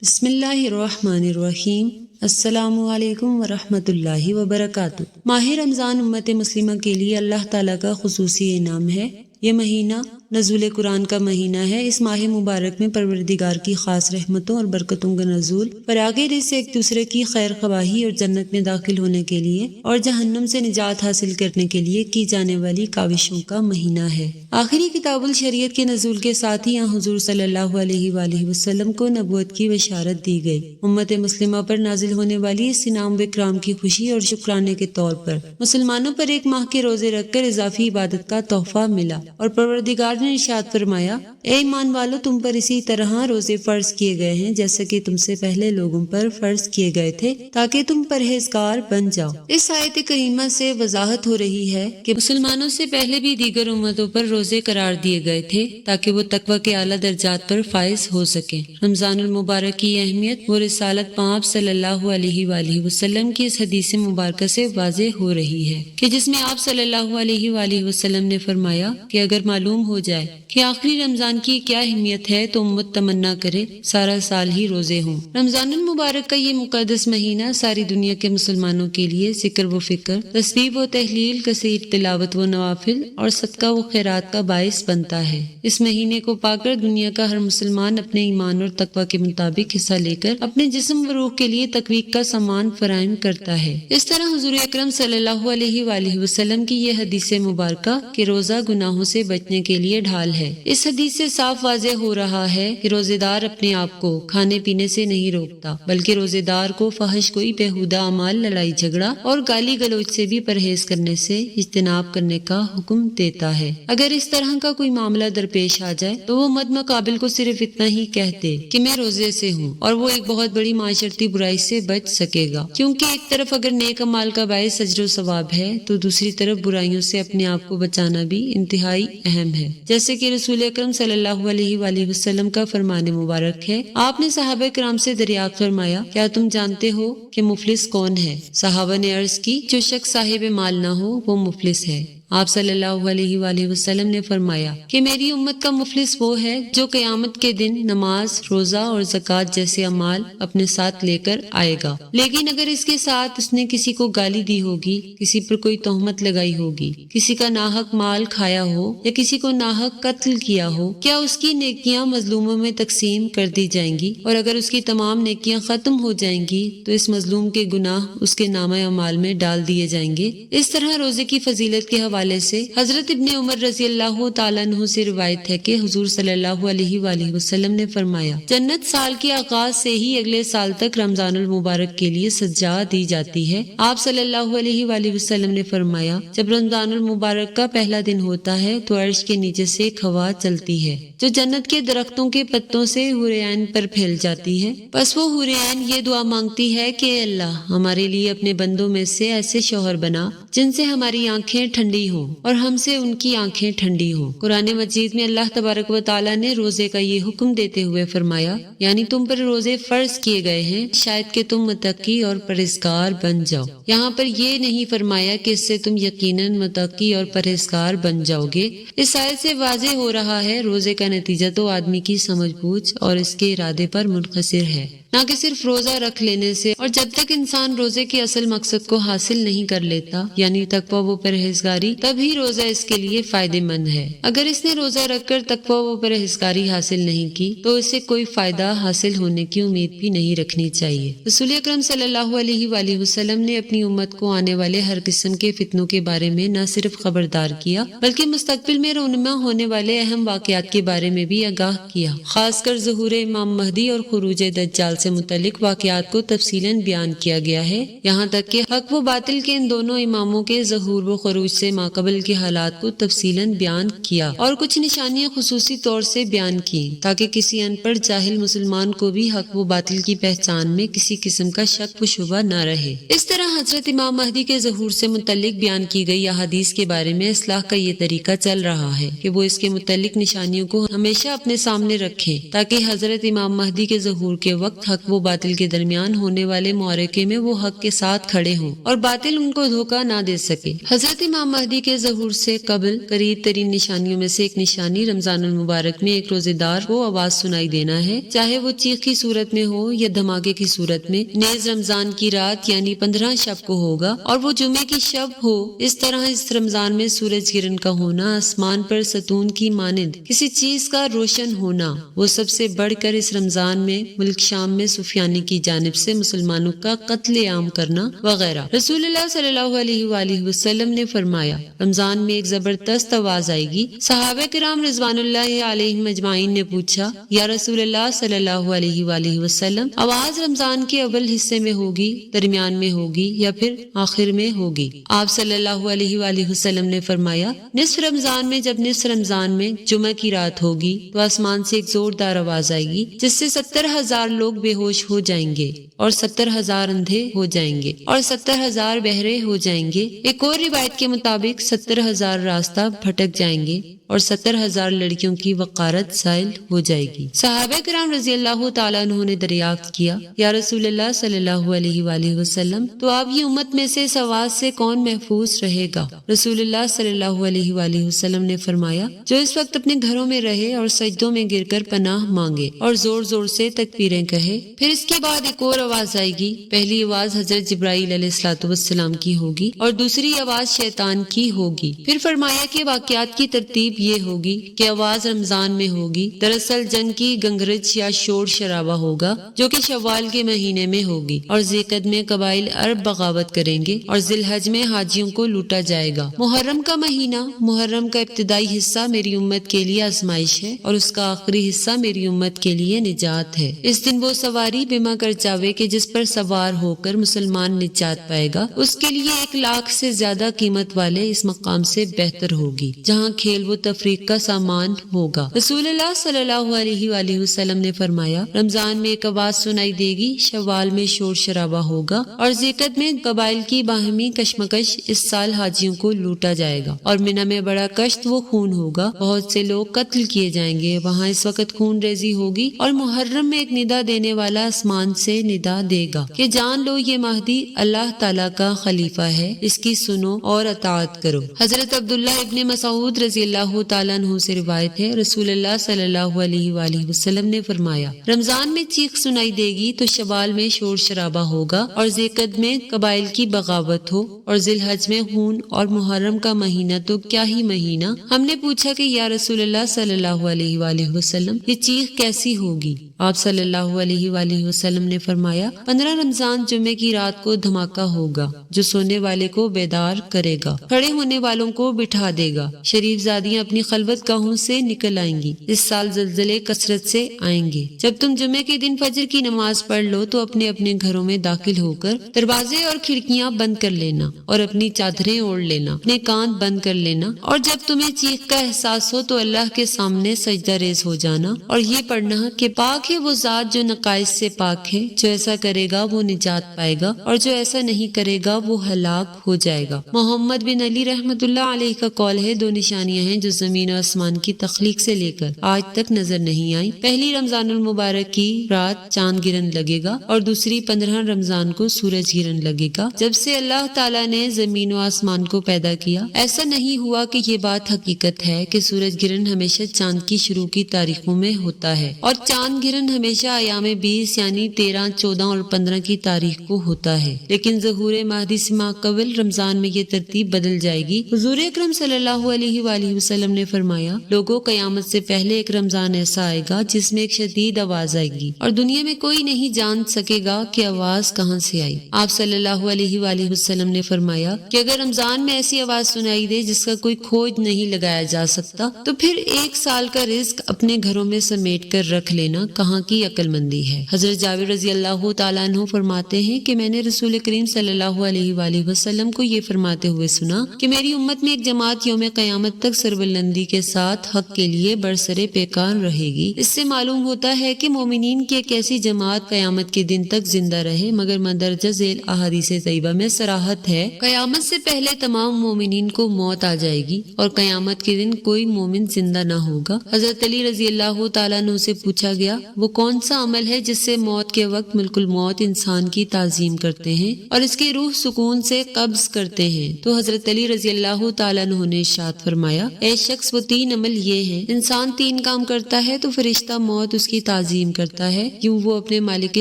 بسم اللہ الرحمن الرحیم۔ السلام علیکم ورحمۃ اللہ وبرکاتہ۔ ماہ رمضان امت مسلمہ کے لیے اللہ تعالیٰ کا خصوصی انعام ہے۔ یہ مہینہ نزول قرآن کا مہینہ ہے۔ اس ماہ مبارک میں پروردگار کی خاص رحمتوں اور برکتوں کا نزول، فراغیر سے ایک دوسرے کی خیر خواہی اور جنت میں داخل ہونے کے لیے اور جہنم سے نجات حاصل کرنے کے لیے کی جانے والی کاوشوں کا مہینہ ہے۔ آخری کتاب الشریعت کے نزول کے ساتھ ہی یہاں حضور صلی اللہ علیہ وآلہ وسلم کو نبوت کی بشارت دی گئی۔ امت مسلمہ پر نازل ہونے والی اس انعام و اکرام کی خوشی اور شکرانے کے طور پر مسلمانوں پر ایک ماہ کے روزے رکھ کر اضافی عبادت کا تحفہ ملا، اور پروردگار نے ارشاد فرمایا، اے ایمان والو، تم پر اسی طرح روزے فرض کیے گئے ہیں جیسا کہ تم سے پہلے لوگوں پر فرض کیے گئے تھے تاکہ تم پرہیزگار بن جاؤ۔ اس آیت کریمہ سے وضاحت ہو رہی ہے کہ مسلمانوں سے پہلے بھی دیگر امتوں پر روزے قرار دیے گئے تھے تاکہ وہ تقوی کے اعلیٰ درجات پر فائز ہو سکیں۔ رمضان المبارک کی اہمیت وہ رسالت پاک صلی اللہ علیہ وآلہ وسلم کی اس حدیث مبارکہ سے واضح ہو رہی ہے کہ جس میں آپ صلی اللہ علیہ وآلہ وسلم نے فرمایا کہ اگر معلوم ہو جائے کہ آخری رمضان کی کیا اہمیت ہے تو امت تمنا کرے سارا سال ہی روزے ہوں۔ رمضان المبارک کا یہ مقدس مہینہ ساری دنیا کے مسلمانوں کے لیے ذکر و فکر، تسبیح و تحلیل، کثیر تلاوت و نوافل اور صدقہ و خیرات کا باعث بنتا ہے۔ اس مہینے کو پا کر دنیا کا ہر مسلمان اپنے ایمان اور تقوی کے مطابق حصہ لے کر اپنے جسم و روح کے لیے تقویق کا سامان فراہم کرتا ہے۔ اس طرح حضور اکرم صلی اللہ علیہ وآلہ وسلم کی یہ حدیث مبارکہ کہ روزہ گناہوں سے بچنے کے لیے ڈھال ہے، اس حدیث سے صاف واضح ہو رہا ہے کہ روزے دار اپنے آپ کو کھانے پینے سے نہیں روکتا، بلکہ روزے دار کو فحش کوئی بےہودہ اعمال، لڑائی جھگڑا اور گالی گلوچ سے بھی پرہیز کرنے سے اجتناب کرنے کا حکم دیتا ہے۔ اگر اس طرح کا کوئی معاملہ درپیش آ جائے تو وہ مد مقابل کو صرف اتنا ہی کہتے کہ میں روزے سے ہوں، اور وہ ایک بہت بڑی معاشرتی برائی سے بچ سکے گا، کیونکہ ایک طرف اگر نیک اعمال کا باعث اجر و ثواب ہے تو دوسری طرف برائیوں سے اپنے آپ کو بچانا بھی انتہائی اہم ہے، جیسے کہ رسول اکرم صلی اللہ علیہ وآلہ وسلم کا فرمان مبارک ہے۔ آپ نے صحابہ کرام سے دریافت فرمایا، کیا تم جانتے ہو کہ مفلس کون ہے؟ صحابہ نے عرض کی، جو شخص صاحب مال نہ ہو وہ مفلس ہے۔ آپ صلی اللہ علیہ وآلہ وسلم نے فرمایا کہ میری امت کا مفلس وہ ہے جو قیامت کے دن نماز، روزہ اور زکوٰۃ جیسے اعمال اپنے ساتھ لے کر آئے گا، لیکن اگر اس کے ساتھ اس نے کسی کو گالی دی ہوگی، کسی پر کوئی تہمت لگائی ہوگی، کسی کا ناحق مال کھایا ہو یا کسی کو ناحق قتل کیا ہو، کیا اس کی نیکیاں مظلوموں میں تقسیم کر دی جائیں گی؟ اور اگر اس کی تمام نیکیاں ختم ہو جائیں گی تو اس مظلوم کے گناہ اس کے نامہ اعمال میں ڈال دیے جائیں گے۔ اس طرح روزے کی فضیلت کے حوالے سے حضرت ابن عمر رضی اللہ تعالیٰ عنہ سے روایت ہے کہ حضور صلی اللہ علیہ وآلہ وسلم نے فرمایا، جنت سال کے آغاز سے ہی اگلے سال تک رمضان المبارک کے لیے سجا دی جاتی ہے۔ آپ صلی اللہ علیہ وآلہ وسلم نے فرمایا، جب رمضان المبارک کا پہلا دن ہوتا ہے تو عرش کے نیچے سے ایک ہوا چلتی ہے جو جنت کے درختوں کے پتوں سے حور عین پر پھیل جاتی ہے۔ بس وہ حور عین یہ دعا مانگتی ہے کہ اے اللہ، ہمارے لیے اپنے بندوں میں سے ایسے شوہر بنا جن سے ہماری آنکھیں ٹھنڈی ہوں اور ہم سے ان کی آنکھیں ٹھنڈی ہوں۔ قرآن مجید میں اللہ تبارک و تعالیٰ نے روزے کا یہ حکم دیتے ہوئے فرمایا، یعنی تم پر روزے فرض کیے گئے ہیں شاید کہ تم متقی اور پرہیزگار بن جاؤ۔ یہاں پر یہ نہیں فرمایا کہ اس سے تم یقیناً متقی اور پرہیزگار بن جاؤ گے۔ اس آیت سے واضح ہو رہا ہے روزے کا نتیجہ تو آدمی کی سمجھ بوجھ اور اس کے ارادے پر منحصر ہے، نہ کہ صرف روزہ رکھ لینے سے۔ اور جب تک انسان روزے کے اصل مقصد کو حاصل نہیں کر لیتا، یعنی تقوی و پرہیزگاری، تبھی روزہ اس کے لیے فائدہ مند ہے۔ اگر اس نے روزہ رکھ کر تقوی و پرہیزگاری حاصل نہیں کی تو اسے کوئی فائدہ حاصل ہونے کی امید بھی نہیں رکھنی چاہیے۔ رسول اکرم صلی اللہ علیہ وآلہ وسلم نے اپنی امت کو آنے والے ہر قسم کے فتنوں کے بارے میں نہ صرف خبردار کیا بلکہ مستقبل میں رونما ہونے والے اہم واقعات کے بارے میں بھی آگاہ کیا۔ خاص کر ظہور امام مہدی اور خروج دجال سے متعلق واقعات کو تفصیلاً بیان کیا گیا ہے، یہاں تک کہ حق و باطل کے ان دونوں اماموں کے ظہور و خروج سے ماقبل کے حالات کو تفصیلاً بیان کیا اور کچھ نشانیاں خصوصی طور سے بیان کی تاکہ کسی ان پڑھ جاہل مسلمان کو بھی حق و باطل کی پہچان میں کسی قسم کا شک و شبہ نہ رہے۔ اس طرح حضرت امام مہدی کے ظہور سے متعلق بیان کی گئی احادیث کے بارے میں اصلاح کا یہ طریقہ چل رہا ہے کہ وہ اس کے متعلق نشانیوں کو ہمیشہ اپنے سامنے رکھیں تاکہ حضرت امام مہدی کے ظہور کے وقت حق و باطل کے درمیان ہونے والے معرکے میں وہ حق کے ساتھ کھڑے ہوں اور باطل ان کو دھوکہ نہ دے سکے۔ حضرت امام مہدی مہدی کے ظہور سے قبل قریب ترین نشانیوں میں سے ایک نشانی رمضان المبارک میں ایک روزے دار کو آواز سنائی دینا ہے، چاہے وہ چیخ کی صورت میں ہو یا دھماکے کی صورت میں۔ نیز رمضان کی رات یعنی 15 شب کو ہوگا اور وہ جمعے کی شب ہو۔ اس طرح اس رمضان میں سورج گرہن کا ہونا، آسمان پر ستون کی مانند کسی چیز کا روشن ہونا، وہ سب سے بڑھ کر اس رمضان میں ملک شام میں سفیانی کی جانب سے مسلمانوں کا قتل عام کرنا وغیرہ۔ رسول اللہ صلی اللہ علیہ وآلہ وسلم نے فرمایا، رمضان میں ایک زبردست آواز آئے گی۔ صحابہ کرام رضوان اللہ علیہم اجمعین نے پوچھا، یا رسول اللہ صلی اللہ علیہ وآلہ وسلم، آواز رمضان کے اول حصے میں ہوگی، درمیان میں ہوگی یا پھر آخر میں ہوگی؟ آپ صلی اللہ علیہ وآلہ وسلم نے فرمایا، نصف رمضان میں، جب نصف رمضان میں جمعہ کی رات ہوگی تو آسمان سے ایک زوردار آواز آئے گی جس سے 70,000 لوگ بے ہوش ہو جائیں گے اور 70,000 اندھے ہو جائیں گے اور 70,000 بہرے ہو جائیں گے۔ ایک اور روایت کے مطابق 70,000 راستہ بھٹک جائیں گے اور 70,000 لڑکیوں کی وقارت زائل ہو جائے گی۔ صحابہ کرام رضی اللہ تعالیٰ عنہ نے دریافت کیا، یا رسول اللہ صلی اللہ علیہ وآلہ وسلم، تو آپ کی امت میں سے اس آواز سے کون محفوظ رہے گا؟ رسول اللہ صلی اللہ علیہ وآلہ وسلم نے فرمایا، جو اس وقت اپنے گھروں میں رہے اور سجدوں میں گر کر پناہ مانگے اور زور زور سے تکبیریں کہے۔ پھر اس کے بعد ایک اور آواز آئے گی۔ پہلی آواز حضرت جبرائیل علیہ الصلوۃ والسلام کی ہوگی اور دوسری آواز شیطان کی ہوگی۔ پھر فرمایا کہ واقعات کی ترتیب یہ ہوگی کہ آواز رمضان میں ہوگی۔ دراصل جنگ کی گنگرج یا شور شرابہ ہوگا جو کہ شوال کے مہینے میں ہوگی، اور ذیقعدہ میں قبائل عرب بغاوت کریں گے اور ذی الحج میں حاجیوں کو لوٹا جائے گا۔ محرم کا مہینہ، محرم کا ابتدائی حصہ میری امت کے لیے آزمائش ہے اور اس کا آخری حصہ میری امت کے لیے نجات ہے۔ اس دن وہ سواری بما کر جاوے کہ جس پر سوار ہو کر مسلمان نجات پائے گا، اس کے لیے 1,00,000 سے زیادہ قیمت والے اس مقام سے بہتر ہوگی جہاں کھیل و تفریح کا سامان ہوگا۔ رسول اللہ صلی اللہ علیہ وآلہ وسلم نے فرمایا، رمضان میں ایک آواز سنائی دے گی، شوال میں شور شرابہ ہوگا اور ذیقعدہ میں قبائل کی باہمی کشمکش۔ اس سال حاجیوں کو لوٹا جائے گا اور منی میں بڑا کشت و خون ہوگا، بہت سے لوگ قتل کیے جائیں گے۔ وہاں اس وقت خون ریزی ہوگی اور محرم میں ایک ندا دینے والا آسمان سے ندا دے گا کہ جان لو یہ مہدی اللہ تعالیٰ کا خلیفہ ہے، اس کی سنو اور اطاعت کرو۔ حضرت عبداللہ ابن مسعود رضی اللہ تعالیٰ عنہ سے روایت ہے، رسول اللہ صلی اللہ علیہ وآلہ وسلم نے فرمایا، رمضان میں چیخ سنائی دے گی تو شوال میں شور شرابہ ہوگا اور ذیقعدہ میں قبائل کی بغاوت ہو اور ذی الحج میں خون، اور محرم کا مہینہ تو کیا ہی مہینہ۔ ہم نے پوچھا کہ یا رسول اللہ صلی اللہ علیہ وآلہ وسلم، یہ چیخ کیسی ہوگی؟ آپ صلی اللہ علیہ وآلہ وسلم نے فرمایا، 15 رمضان جمعے کی رات کو دھماکہ ہوگا جو سونے والے کو بیدار کرے گا، کھڑے ہونے والوں کو بٹھا دے گا۔ شریف زادیاں اپنی خلوت گاہوں سے نکل آئیں گی۔ اس سال زلزلے کثرت سے آئیں گے۔ جب تم جمعے کے دن فجر کی نماز پڑھ لو تو اپنے اپنے گھروں میں داخل ہو کر دروازے اور کھڑکیاں بند کر لینا اور اپنی چادریں اوڑھ لینا، اپنے کان بند کر لینا، اور جب تمہیں چیخ کا احساس ہو تو اللہ کے سامنے سجدہ ریز ہو جانا اور یہ پڑھنا کہ پاک ہے وہ ذات جو نقائص سے پاک ہے، جو ایسا کرے گا وہ نجات پائے گا اور جو ایسا نہیں کرے گا وہ ہلاک ہو جائے گا۔ محمد بن علی رحمۃ اللہ علیہ کا قول ہے، 2 نشانیاں ہیں جو زمین و آسمان کی تخلیق سے لے کر آج تک نظر نہیں آئیں۔ پہلی رمضان المبارک کی رات چاند گرہن لگے گا اور دوسری 15 رمضان کو سورج گرہن لگے گا۔ جب سے اللہ تعالیٰ نے زمین و آسمان کو پیدا کیا، ایسا نہیں ہوا کہ یہ بات حقیقت ہے کہ سورج گرہن ہمیشہ چاند کی شروع کی تاریخوں میں ہوتا ہے اور چاند گرہن ہمیشہ ایام 20 یعنی 13، 14 اور 15 کی تاریخ کو ہوتا ہے، لیکن ظہور مہدی سے قبل رمضان میں یہ ترتیب بدل جائے گی۔ حضور اکرم صلی اللہ علیہ وآلہ وسلم نے فرمایا، لوگوں قیامت سے پہلے ایک رمضان ایسا آئے گا جس میں ایک شدید آواز آئے گی اور دنیا میں کوئی نہیں جان سکے گا کہ آواز کہاں سے آئی۔ آپ صلی اللہ علیہ وآلہ وسلم نے فرمایا کہ اگر رمضان میں ایسی آواز سنائی دے جس کا کوئی کھوج نہیں لگایا جا سکتا تو پھر 1 سال کا رزق اپنے گھروں میں سمیٹ کر رکھ لینا کہاں کی عقل مندی ہے۔ حضرت جابر رضی اللہ تعالیٰ عنہ فرماتے ہیں کہ میں نے رسول کریم صلی اللہ علیہ وآلہ وسلم کو یہ فرماتے ہوئے سنا کہ میری امت میں ایک جماعت یوم قیامت تک سربلندی کے ساتھ حق کے لیے برسرے پیکار رہے گی۔ اس سے معلوم ہوتا ہے کہ مومنین کی ایک ایسی جماعت قیامت کے دن تک زندہ رہے، مگر مندرجہ ذیل احادیث طیبہ میں صراحت ہے، قیامت سے پہلے تمام مومنین کو موت آ جائے گی اور قیامت کے دن کوئی مومن زندہ نہ ہوگا۔ حضرت علی رضی اللہ تعالیٰ عنہ سے پوچھا گیا، وہ کون سا عمل ہے جس سے موت کے وقت ملک الموت انسان کی تعظیم کرتے ہیں اور اس کی روح سکون سے قبض کرتے ہیں؟ تو حضرت علی رضی اللہ تعالیٰ عنہ نے ارشاد فرمایا، اے شخص، وہ 3 عمل یہ ہیں: انسان 3 کام کرتا ہے تو فرشتہ موت اس کی تعظیم کرتا ہے، یوں وہ اپنے مالک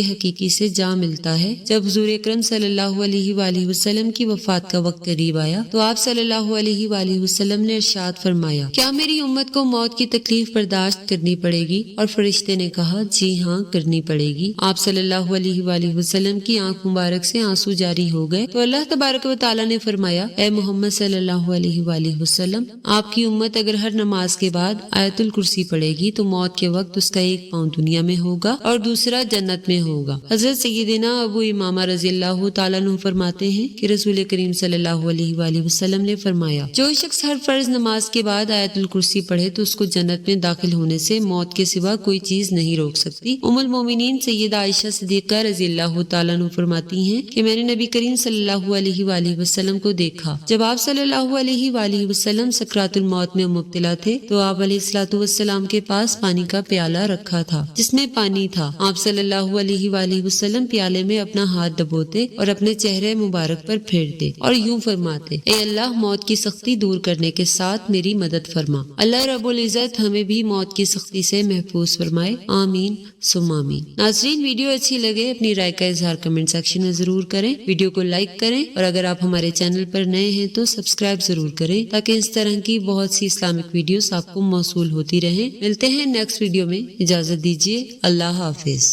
حقیقی سے جا ملتا ہے۔ جب حضور اکرم صلی اللہ علیہ وآلہ وسلم کی وفات کا وقت قریب آیا تو آپ صلی اللہ علیہ وآلہ وسلم نے ارشاد فرمایا، کیا میری امت کو موت کی تکلیف برداشت کرنی پڑے گی؟ اور فرشتے نے کہا، جی ہاں، کرنی پڑے گی۔ آپ صلی اللہ علیہ وآلہ وسلم کی آنکھ مبارک سے آنسو جاری ہو گئے تو اللہ تبارک و تعالیٰ نے فرمایا، اے محمد صلی اللہ علیہ وآلہ وسلم، آپ کی امت اگر ہر نماز کے بعد آیت الکرسی پڑھے گی تو موت کے وقت اس کا ایک پاؤں دنیا میں ہوگا اور دوسرا جنت میں ہوگا۔ حضرت سیدنا ابو امامہ رضی اللہ تعالیٰ عنہ فرماتے ہیں کہ رسول کریم صلی اللہ علیہ وآلہ وسلم نے فرمایا، جو شخص ہر فرض نماز کے بعد آیت الکرسی پڑھے تو اس کو جنت میں داخل ہونے سے موت کے سوا کوئی چیز نہیں روک سکتی۔ ام المومنین سیدہ عائشہ صدیقہ رضی اللہ تعالیٰ عنہ فرماتی ہیں کہ میں نے نبی کریم صلی اللہ علیہ وآلہ وسلم کو دیکھا جب آپ صلی اللہ علیہ وآلہ وسلم سکرات الموت میں مبتلا تھے تو آپ علیہ الصلوۃ والسلام کے پاس پانی کا پیالہ رکھا تھا جس میں پانی تھا۔ آپ صلی اللہ علیہ وآلہ وسلم پیالے میں اپنا ہاتھ دبوتے اور اپنے چہرے مبارک پر پھیرتے اور یوں فرماتے، اے اللہ، موت کی سختی دور کرنے کے ساتھ میری مدد فرما۔ اللہ رب العزت ہمیں بھی موت کی سختی سے محفوظ فرمائے، آمین ثم آمین۔ ناظرین، ویڈیو اچھی لگے اپنی رائے کا اظہار کمنٹ سیکشن میں ضرور کریں، ویڈیو کو لائک کریں اور اگر آپ ہمارے چینل پر نئے ہیں تو سبسکرائب ضرور کریں تاکہ اس طرح کی بہت سی اسلامک ویڈیوز آپ کو موصول ہوتی رہیں۔ ملتے ہیں نیکسٹ ویڈیو میں، اجازت دیجیے، اللہ حافظ۔